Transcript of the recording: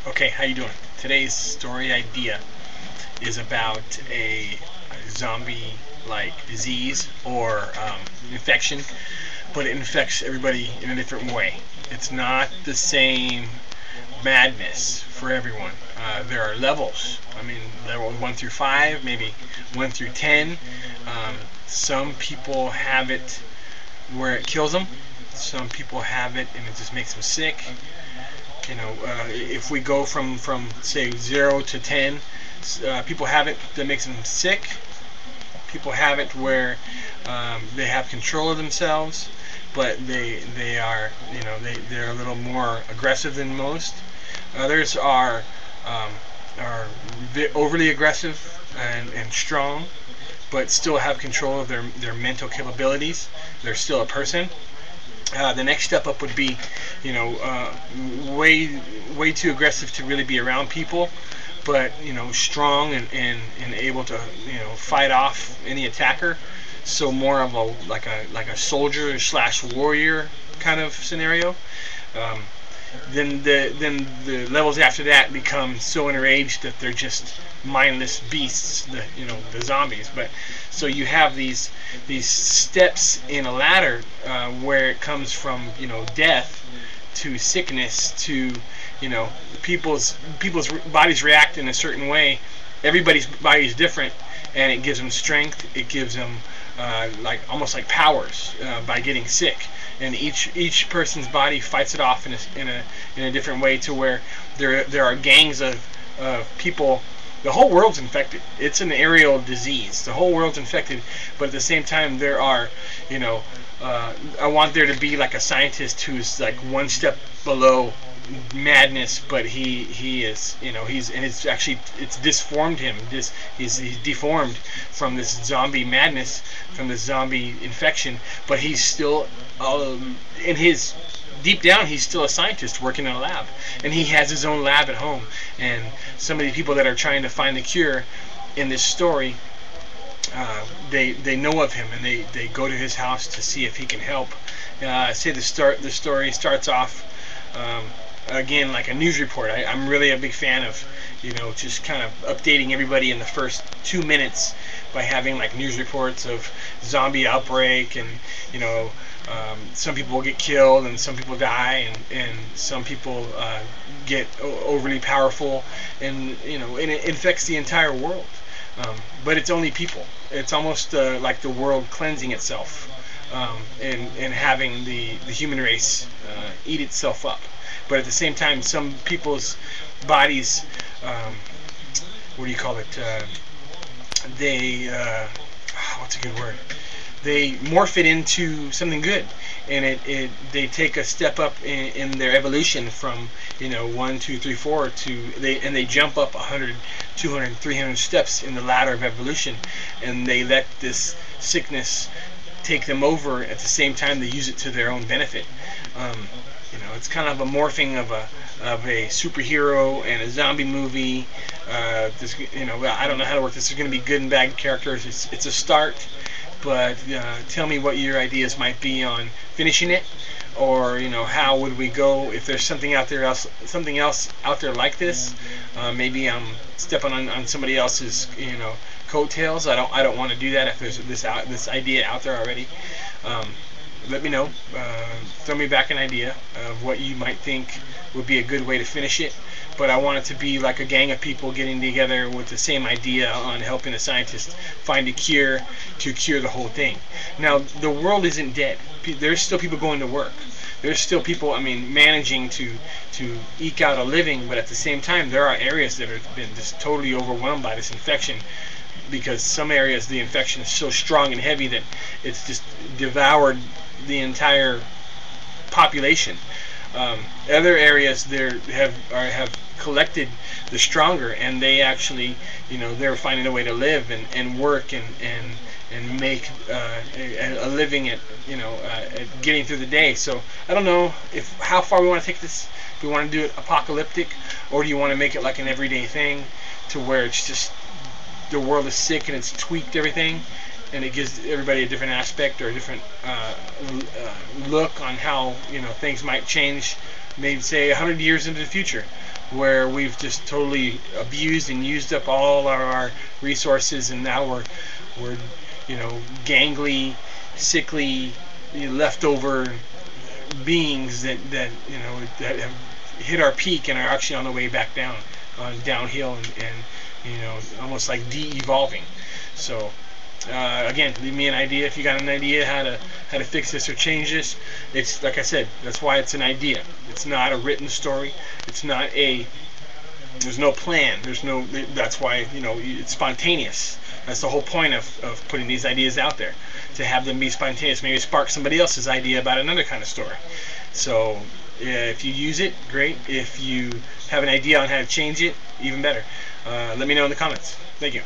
Okay, how you doing? Today's story idea is about a zombie-like disease or infection, but it infects everybody in a different way. It's not the same madness for everyone. There are levels. I mean, level 1 through 5, maybe 1 through 10. Some people have it where it kills them. Some people have it and it just makes them sick. If we go from say 0 to 10, people have it that makes them sick. People have it where they have control of themselves, but they are they're a little more aggressive than most. Others are overly aggressive and strong, but still have control of their mental capabilities. They're still a person. The next step up would be, way too aggressive to really be around people, but strong and able to fight off any attacker. So more of a like a soldier slash warrior kind of scenario. Um, then the levels after that become so enraged that they're just mindless beasts, the zombies. But so you have these steps in a ladder where it comes from death to sickness to people's bodies react in a certain way. Everybody's body is different, and it gives them strength. It gives them like almost like powers by getting sick, and each person's body fights it off in a different way, to where there are gangs of people. The whole world's infected. It's an aerial disease. The whole world's infected, but at the same time there are I want there to be like a scientist who's like one step below madness, but he is and it's disformed him. He's deformed from this zombie madness, from this zombie infection, but he's still in his deep down he's still a scientist working in a lab, and he has his own lab at home. And some of the people that are trying to find the cure in this story, they know of him, and they go to his house to see if he can help. Say the story starts off again like a news report. I'm really a big fan of just kind of updating everybody in the first 2 minutes by having like news reports of zombie outbreak, and some people will get killed and some people die, and some people get overly powerful, and and it infects the entire world. But it's only people. It's almost like the world cleansing itself, and having the human race eat itself up. But at the same time, some people's bodies, what do you call it? They, what's a good word? They morph it into something good, and they take a step up in their evolution from 1, 2, 3, 4 to they jump up 100, 200, 300 steps in the ladder of evolution, and they let this sickness take them over. At the same time, they use it to their own benefit. It's kind of a morphing of a superhero and a zombie movie. I don't know how to work this. There's going to be good and bad characters. It's a start, but tell me what your ideas might be on finishing it, or how would we go if there's something else out there like this. Maybe I'm stepping on somebody else's coattails. I don't want to do that if there's this idea out there already. Let me know. Throw me back an idea of what you might think would be a good way to finish it. But I want it to be like a gang of people getting together with the same idea on helping a scientist find a cure to cure the whole thing. Now, the world isn't dead. There's still people going to work. There's still people, managing to eke out a living, but at the same time, there are areas that have been just totally overwhelmed by this infection, because some areas the infection is so strong and heavy that it's just devoured the entire population. Other areas there have collected the stronger, and they actually they're finding a way to live and work and make a living at at getting through the day. So I don't know how far we want to take this. If we want to do it apocalyptic, or do you want to make it like an everyday thing, to where it's just the world is sick and it's tweaked everything, and it gives everybody a different aspect or a different look on how things might change maybe say 100 years into the future, where we've just totally abused and used up all our resources, and now we're gangly, sickly, leftover beings that have hit our peak and are actually on the way back downhill, and almost like de-evolving. So again, leave me an idea if you got an idea how to fix this or change this. It's like I said, that's why it's an idea. It's not a written story. It's not there's no plan. That's why it's spontaneous. That's the whole point of putting these ideas out there, to have them be spontaneous. Maybe spark somebody else's idea about another kind of story. So if you use it, great. If you have an idea on how to change it, even better. Let me know in the comments. Thank you.